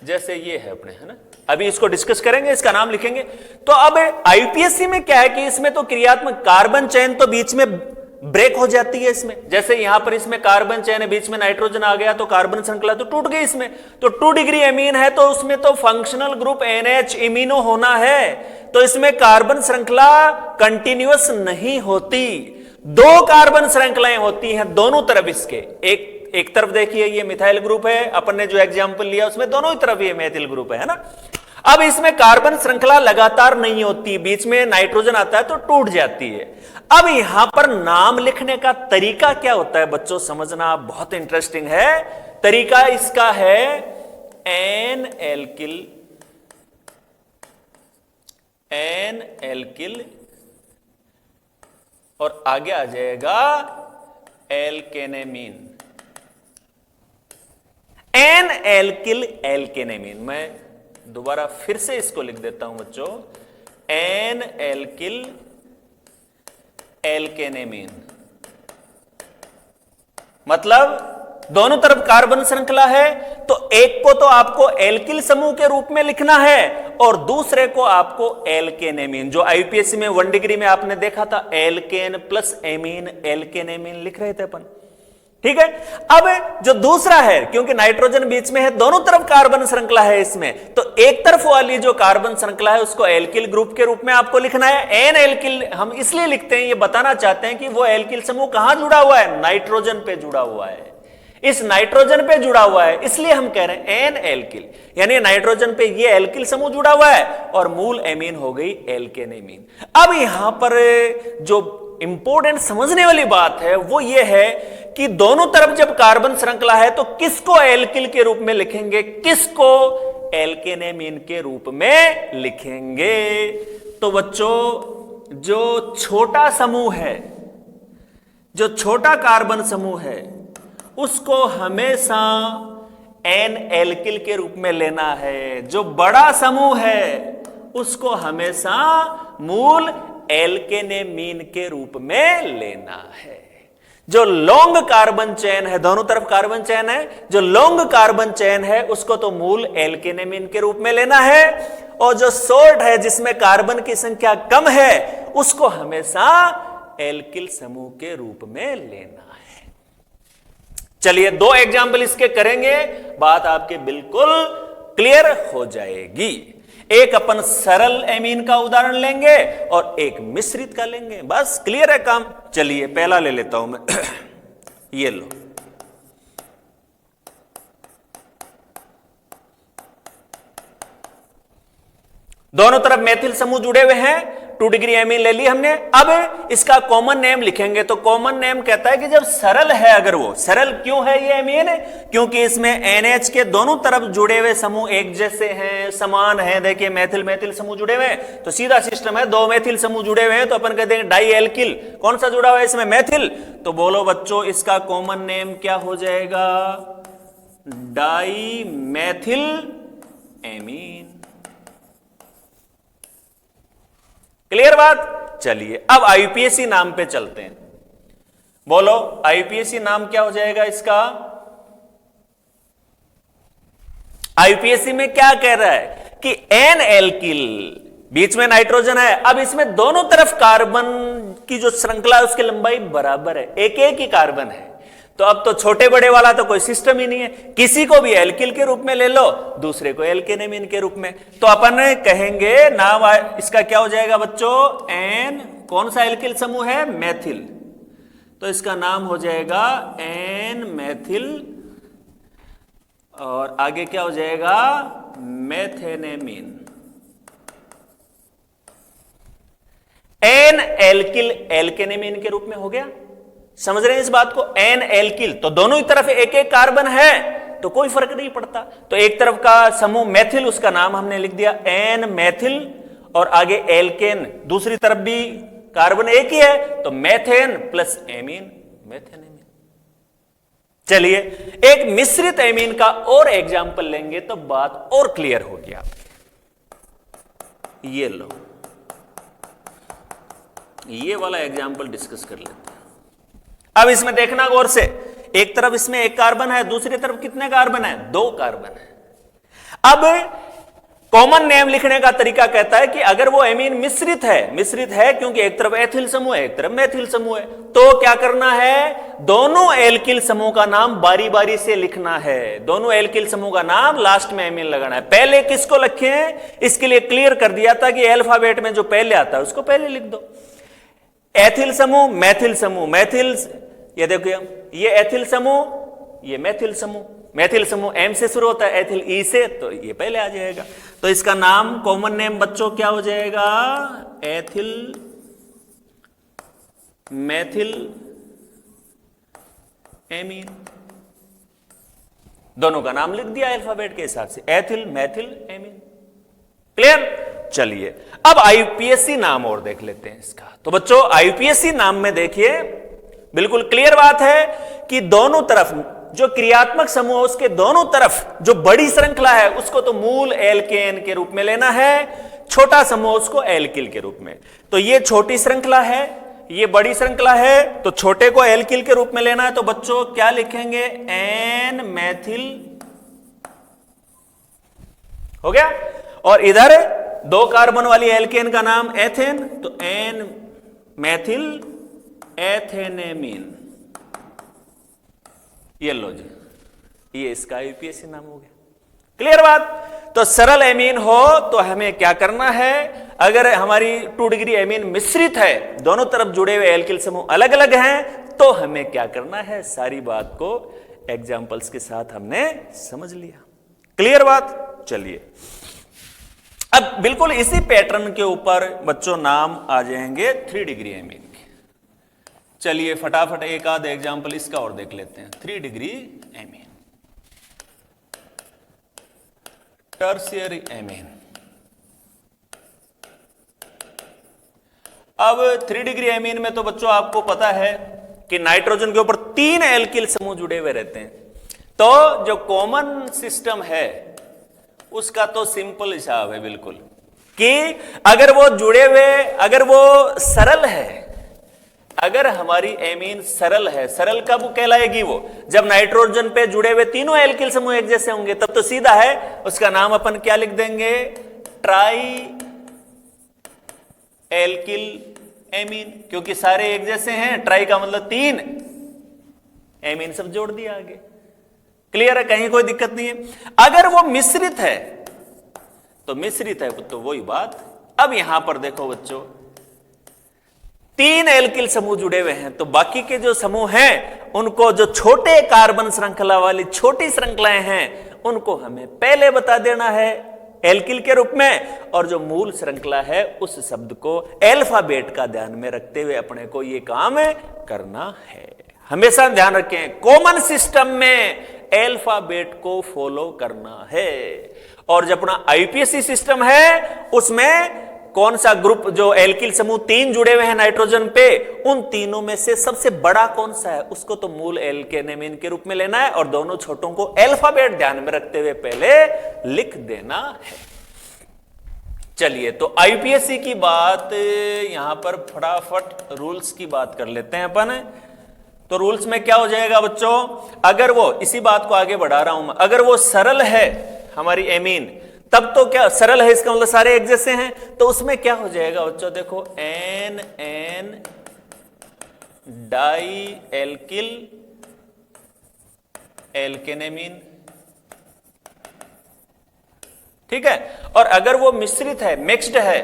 जैसे ये है अपने, है ना, अभी इसको डिस्कस करेंगे, इसका नाम लिखेंगे। तो अब आईयूपीएससी में क्या है कि इसमें तो क्रियात्मक कार्बन चेन तो बीच में ब्रेक हो जाती है इसमें। जैसे यहां पर इसमें कार्बन चेन है, बीच में नाइट्रोजन आ गया तो कार्बन श्रृंखला तो टूट गई इसमें। तो 2 डिग्री एमीन है तो उसमें तो फंक्शनल ग्रुप NH इमिनो होना है, तो इसमें कार्बन श्रृंखला कंटिन्यूअस नहीं होती, 2 कार्बन श्रृंखलाएं होती हैं दोनों तरफ इसके। एक तरफ देखिए ये मिथाइल ग्रुप है, अपन ने जो एग्जाम्पल लिया उसमें दोनों ही तरफ ये मेथिल ग्रुप है ना। अब इसमें कार्बन श्रृंखला लगातार नहीं होती, बीच में नाइट्रोजन आता है तो टूट जाती है। अब यहां पर नाम लिखने का तरीका क्या होता है बच्चों, समझना बहुत इंटरेस्टिंग है। तरीका इसका है एन एल्किल और आगे आ जाएगा एल्केनेमीन। एन एल्किल एल्केनेमीन, मैं दोबारा फिर से इसको लिख देता हूं बच्चों, एन एल्किल एल्केनेमीन। मतलब दोनों तरफ कार्बन श्रृंखला है तो एक को तो आपको एल्किल समूह के रूप में लिखना है और दूसरे को आपको एल्केनेमीन, जो आईयूपीएससी में 1 डिग्री में आपने देखा था एल्केन प्लस एमीन, एल्केनेमीन लिख रहे थे अपन, ठीक है। अब जो दूसरा है, क्योंकि नाइट्रोजन बीच में है, दोनों तरफ कार्बन श्रृंखला है इसमें, तो एक तरफ वाली जो कार्बन श्रृंखला है उसको एल्किल ग्रुप के रूप में आपको लिखना है। एन एल्किल हम इसलिए लिखते हैं, ये बताना चाहते हैं कि वो एल्किल समूह कहां जुड़ा हुआ है, नाइट्रोजन पे जुड़ा हुआ है, इस नाइट्रोजन पे जुड़ा हुआ है, इसलिए हम कह रहे हैं एन एल्किल, यानी नाइट्रोजन पे ये एल्किल समूह जुड़ा हुआ है और मूल एमीन हो गई एल्केनेमीन। अब यहां पर जो इंपॉर्टेंट समझने वाली बात है वो ये है कि दोनों तरफ जब कार्बन श्रृंखला है तो किसको एल्किल के रूप में लिखेंगे, किसको एल्केनेमीन के रूप में लिखेंगे। तो बच्चों जो छोटा समूह है, जो छोटा कार्बन समूह है, उसको हमेशा एन एल्किल के रूप में लेना है। जो बड़ा समूह है उसको हमेशा मूल एल्केनेमीन के रूप में लेना है। जो लॉन्ग कार्बन चेन है, दोनों तरफ कार्बन चेन है, जो लॉन्ग कार्बन चेन है उसको तो मूल एल्केनेमीन के रूप में लेना है, और जो शॉर्ट है जिसमें कार्बन की संख्या कम है उसको हमेशा एल्किल समूह के रूप में लेना है। चलिए 2 एग्जाम्पल इसके करेंगे, बात आपके बिल्कुल क्लियर हो जाएगी। एक अपन सरल एमीन का उदाहरण लेंगे और एक मिश्रित का लेंगे, बस क्लियर है काम। चलिए पहला ले लेता हूं मैं ये लो, दोनों तरफ मेथिल समूह जुड़े हुए हैं, 2 डिग्री एमीन ले ली हमने। अब इसका कॉमन नेम लिखेंगे, तो कॉमन नेम कहता है कि जब सरल है, अगर वो सरल क्यों है ये एमीन, क्योंकि इसमें NH के दोनों तरफ जुड़े हुए समूह एक जैसे हैं, समान हैं। देखिए मेथिल मेथिल समूह जुड़े हुए हैं, तो सीधा सिस्टम है, 2 मेथिल समूह जुड़े हुए हैं तो अपन कहते हैं डाई एल्किल। कौन सा जुड़ा हुआ है इसमें, मेथिल। तो बोलो बच्चों इसका कॉमन नेम क्या हो जाएगा, डाई मेथिल एमीन। क्लियर बात। चलिए अब आईयूपीएसी नाम पे चलते हैं। बोलो आईयूपीएसी नाम क्या हो जाएगा इसका। आईयूपीएसी में क्या कह रहा है कि एन एल्किल, बीच में नाइट्रोजन है, अब इसमें दोनों तरफ कार्बन की जो श्रृंखला है उसकी लंबाई बराबर है, एक एक ही कार्बन है। तो अब तो छोटे बड़े वाला तो कोई सिस्टम ही नहीं है, किसी को भी एल्किल के रूप में ले लो, दूसरे को एल्केनेमीन के रूप में। तो अपन कहेंगे नाम इसका क्या हो जाएगा बच्चों, एन, कौन सा एल्किल समूह है, मेथिल, तो इसका नाम हो जाएगा एन मेथिल, और आगे क्या हो जाएगा, मेथेनेमीन। एन एल्किल एल्केनेमीन के रूप में हो गया। समझ रहे हैं इस बात को, एन एल्किल, तो दोनों ही तरफ एक एक कार्बन है तो कोई फर्क नहीं पड़ता। तो एक तरफ का समूह मेथिल, उसका नाम हमने लिख दिया एन मेथिल, और आगे एल्केन, दूसरी तरफ भी कार्बन एक ही है तो मेथेन प्लस एमीन, मेथेनेमीन। चलिए एक मिश्रित एमीन का और एग्जाम्पल लेंगे तो बात और क्लियर हो गया। ये लो, ये वाला एग्जाम्पल डिस्कस कर लेते हैं। अब इसमें देखना गौर से, एक तरफ इसमें एक कार्बन है, दूसरी तरफ कितने कार्बन है, 2 कार्बन है। अब कॉमन नेम लिखने का तरीका कहता है कि अगर वो एमीन मिश्रित है क्योंकि एक तरफ एथिल समूह है, एक तरफ मेथिल समूह है, तो क्या करना है, दोनों एल्किल समूह का नाम बारी बारी से लिखना है। दोनों एल्किल समूह का नाम लास्ट में एमीन लगाना है। पहले किसको लिखें, इसके लिए क्लियर कर दिया था कि अल्फाबेट में जो पहले आता है उसको पहले लिख दो। एथिल समूह, मेथिल समूह, मेथिल, ये देखो ये एथिल समूह, ये मेथिल समूह, मेथिल समूह एम से शुरू होता है, एथिल ई से, तो ये पहले आ जाएगा। तो इसका नाम कॉमन नेम बच्चों क्या हो जाएगा, एथिल मेथिल एमीन। दोनों का नाम लिख दिया अल्फाबेट के हिसाब से, एथिल मेथिल एमीन। क्लियर। चलिए अब आईयूपीएसी नाम और देख लेते हैं इसका। तो बच्चों आईयूपीएसी नाम में देखिए बिल्कुल क्लियर बात है कि दोनों तरफ जो क्रियात्मक समूह उसके दोनों तरफ जो बड़ी श्रृंखला है उसको तो मूल एल्केन के रूप में लेना है, छोटा समूह उसको एल्किल के रूप में। तो ये छोटी श्रृंखला है, ये बड़ी श्रृंखला है, तो छोटे को एल्किल के रूप में लेना है। तो बच्चों क्या लिखेंगे, एन मेथिल हो गया, और इधर 2 कार्बन वाली एल्केन का नाम एथेन, तो एन मेथिल एथेनेमीन। ये लो जी, ये इसका आईयूपीएसी नाम हो गया। क्लियर बात। तो सरल एमीन हो तो हमें क्या करना है, अगर हमारी 2 डिग्री एमीन मिश्रित है, दोनों तरफ जुड़े हुए एल्किल समूह अलग अलग हैं, तो हमें क्या करना है, सारी बात को एग्जाम्पल्स के साथ हमने समझ लिया। क्लियर बात। चलिए अब बिल्कुल इसी पैटर्न के ऊपर बच्चों नाम आ जाएंगे 3 डिग्री एमीन के। चलिए फटाफट एक आध एग्जाम्पल इसका और देख लेते हैं। 3 डिग्री एमीन, टर्शियरी एमीन। अब 3 डिग्री एमीन में तो बच्चों आपको पता है कि नाइट्रोजन के ऊपर 3 एल्किल समूह जुड़े हुए रहते हैं। तो जो कॉमन सिस्टम है उसका तो सिंपल हिसाब है बिल्कुल, कि अगर वो जुड़े हुए, अगर वो सरल है, अगर हमारी एमीन सरल है, सरल कब कहलाएगी वो? जब नाइट्रोजन पे जुड़े हुए तीनों एल्किल समूह एक जैसे होंगे, तब तो सीधा है उसका नाम अपन क्या लिख देंगे? ट्राई एल्किल एमीन, क्योंकि सारे एक जैसे हैं। ट्राई का मतलब 3, एमीन सब जोड़ दिया आगे। क्लियर है? कहीं कोई दिक्कत नहीं है। अगर वो मिश्रित है तो मिश्रित है तो वही बात। अब यहां पर देखो बच्चों, 3 एल्किल समूह जुड़े हुए हैं, तो बाकी के जो समूह हैं उनको, जो छोटे कार्बन श्रृंखला वाली छोटी श्रृंखलाएं हैं, उनको हमें पहले बता देना है एल्किल के रूप में, और जो मूल श्रृंखला है उस शब्द को अल्फाबेट का ध्यान में रखते हुए अपने को यह काम करना है। हमेशा ध्यान रखें, कॉमन सिस्टम में अल्फाबेट को फॉलो करना है। और जब अपना आईपीएससी सिस्टम है उसमें कौन सा ग्रुप, जो एल्किल समूह 3 जुड़े हुए हैं नाइट्रोजन पे, उन तीनों में से सबसे बड़ा कौन सा है उसको तो मूल एल्केनेमिन के रूप में लेना है, और दोनों छोटों को अल्फाबेट ध्यान में रखते हुए पहले लिख देना है। चलिए, तो आईपीएससी की बात यहां पर फटाफट रूल्स की बात कर लेते हैं अपन। तो रूल्स में क्या हो जाएगा बच्चों? अगर वो, इसी बात को आगे बढ़ा रहा हूं मैं, अगर वो सरल है हमारी एमीन, तब तो क्या सरल है इसका मतलब सारे एक जैसे हैं, तो उसमें क्या हो जाएगा बच्चों? देखो, एन एन डाई एल्किल एल्केनेमीन, ठीक है। और अगर वो मिश्रित है, मिक्स्ड है,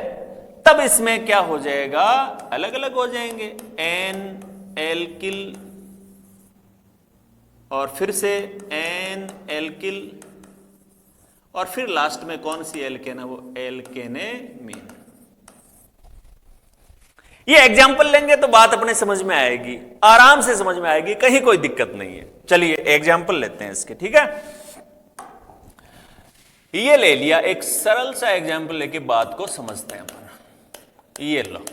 तब इसमें क्या हो जाएगा? अलग अलग हो जाएंगे, एन एल्किल और फिर से एन एल्किल, और फिर लास्ट में कौन सी एल्केन है? वो एल्केनेमीन। ये एग्जाम्पल लेंगे तो बात अपने समझ में आएगी, आराम से समझ में आएगी, कहीं कोई दिक्कत नहीं है। चलिए एग्जाम्पल लेते हैं इसके, ठीक है। ये ले लिया, एक सरल सा एग्जाम्पल लेके बात को समझते हैं अपन। ये लो,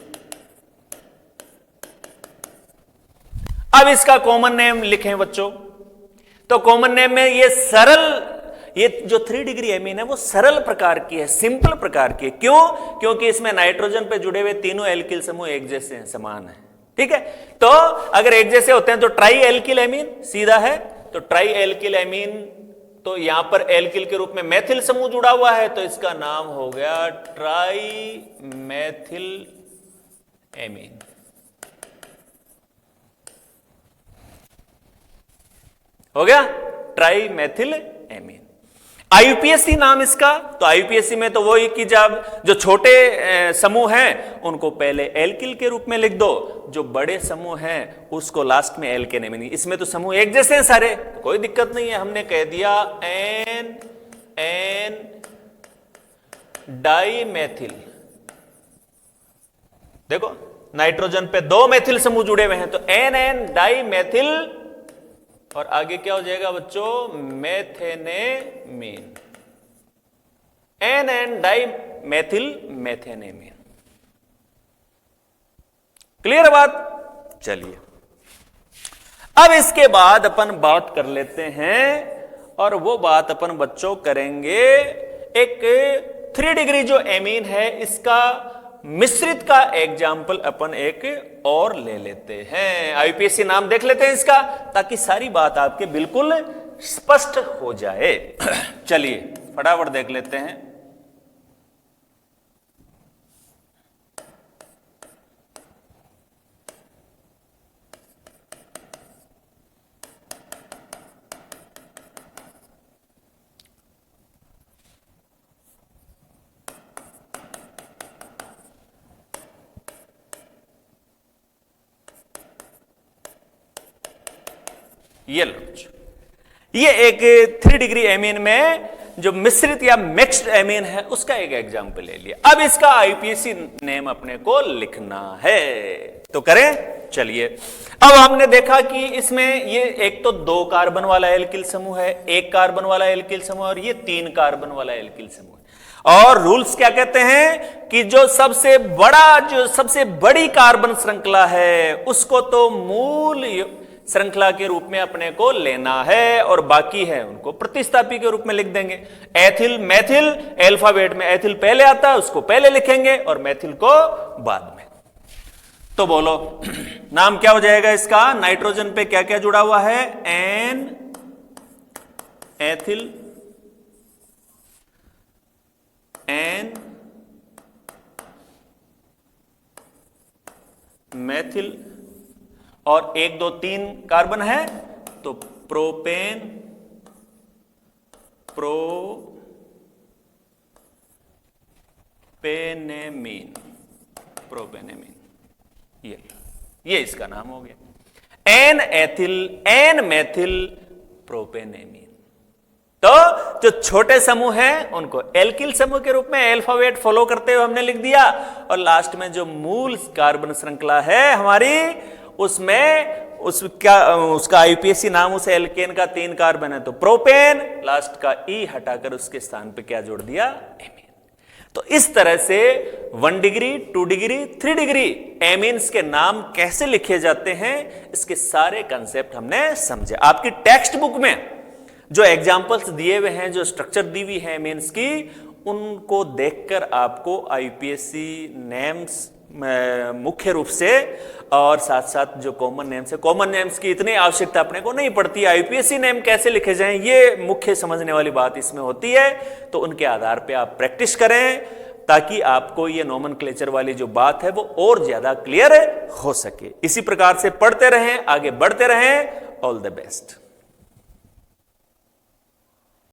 अब इसका कॉमन नेम लिखें बच्चों। तो कॉमन नेम में ये सरल, ये जो 3 डिग्री एमीन है वो सरल प्रकार की है, सिंपल प्रकार की है। क्यों? क्योंकि इसमें नाइट्रोजन पे जुड़े हुए तीनों एल्किल समूह एक जैसे हैं, समान है, ठीक है। तो अगर एक जैसे होते हैं तो ट्राई एल्किल एमीन सीधा है। तो ट्राई एल्किल एमीन, तो यहां पर एल्किल के रूप में मैथिल समूह जुड़ा हुआ है, तो इसका नाम हो गया ट्राई मैथिल एमीन। हो गया ट्राई मैथिल एमीन। आईयूपीएसी नाम इसका। तो आईयूपीएसी में तो वही कि जब जो छोटे समूह हैं उनको पहले एल्किल के रूप में लिख दो, जो बड़े समूह हैं उसको लास्ट में एल्केनेमिन। इसमें तो समूह एक जैसे हैं सारे, तो कोई दिक्कत नहीं है। हमने कह दिया एन एन डाई मैथिल। देखो नाइट्रोजन पे 2 मैथिल समूह जुड़े हुए हैं, तो एन एन डाई मैथिल, और आगे क्या हो जाएगा बच्चों? Methanamine. N N di methyl methanamine. Clear बात? चलिए, अब इसके बाद अपन बात कर लेते हैं, और वो बात अपन बच्चों करेंगे एक 3 डिग्री जो एमीन है इसका मिश्रित का एग्जाम्पल अपन एक और ले लेते हैं। आईपीएससी नाम देख लेते हैं इसका, ताकि सारी बात आपके बिल्कुल स्पष्ट हो जाए। चलिए फटाफट देख लेते हैं। ये लो, ये एक 3 डिग्री एमीन में जो मिश्रित या मिक्स्ड एमीन है उसका एक एग्जाम्पल ले लिया। अब इसका आईपीएसी नेम अपने को लिखना है, तो करें। चलिए, अब हमने देखा कि इसमें ये एक तो 2 कार्बन वाला एल्किल समूह है, 1 कार्बन वाला एल्किल समूह और ये 3 कार्बन वाला एल्किल समूह है। और रूल्स क्या कहते हैं कि जो सबसे बड़ी कार्बन श्रृंखला है उसको तो मूल श्रृंखला के रूप में अपने को लेना है और बाकी है उनको प्रतिस्थापी के रूप में लिख देंगे। एथिल मैथिल, अल्फाबेट में एथिल पहले आता है उसको पहले लिखेंगे और मैथिल को बाद में। तो बोलो नाम क्या हो जाएगा इसका? नाइट्रोजन पे क्या क्या जुड़ा हुआ है? एन एथिल, एन मैथिल और 1 2 3 कार्बन है तो प्रोपेन, प्रोपेनेमीन, ये इसका नाम हो गया। N ethyl, N methyl, propanamine. तो जो छोटे समूह हैं उनको एल्किल समूह के रूप में अल्फाबेट फॉलो करते हुए हमने लिख दिया और लास्ट में जो मूल कार्बन श्रृंखला है हमारी उसका आईपीएसी नाम उस एल्केन का 3 कार्बन है तो प्रोपेन, लास्ट का ई हटाकर उसके स्थान पे क्या जोड़ दिया? एमीन। तो इस तरह से 1 डिग्री, 2 डिग्री, 3 डिग्री एमीन्स के नाम कैसे लिखे जाते हैं इसके सारे कंसेप्ट हमने समझे। आपकी टेक्स्ट बुक में जो एग्जाम्पल्स दिए हुए हैं, जो स्ट्रक्चर दी हुई है एमीन्स की, उनको देखकर आपको आईपीएसी नेम्स मुख्य रूप से और साथ साथ जो कॉमन नेम्स है, कॉमन नेम्स की इतनी आवश्यकता अपने को नहीं पड़ती। आईपीएसी नेम कैसे लिखे जाएं ये मुख्य समझने वाली बात इसमें होती है, तो उनके आधार पे आप प्रैक्टिस करें ताकि आपको ये नोमेनक्लेचर वाली जो बात है वो और ज्यादा क्लियर हो सके। इसी प्रकार से पढ़ते रहें, आगे बढ़ते रहें। All the best.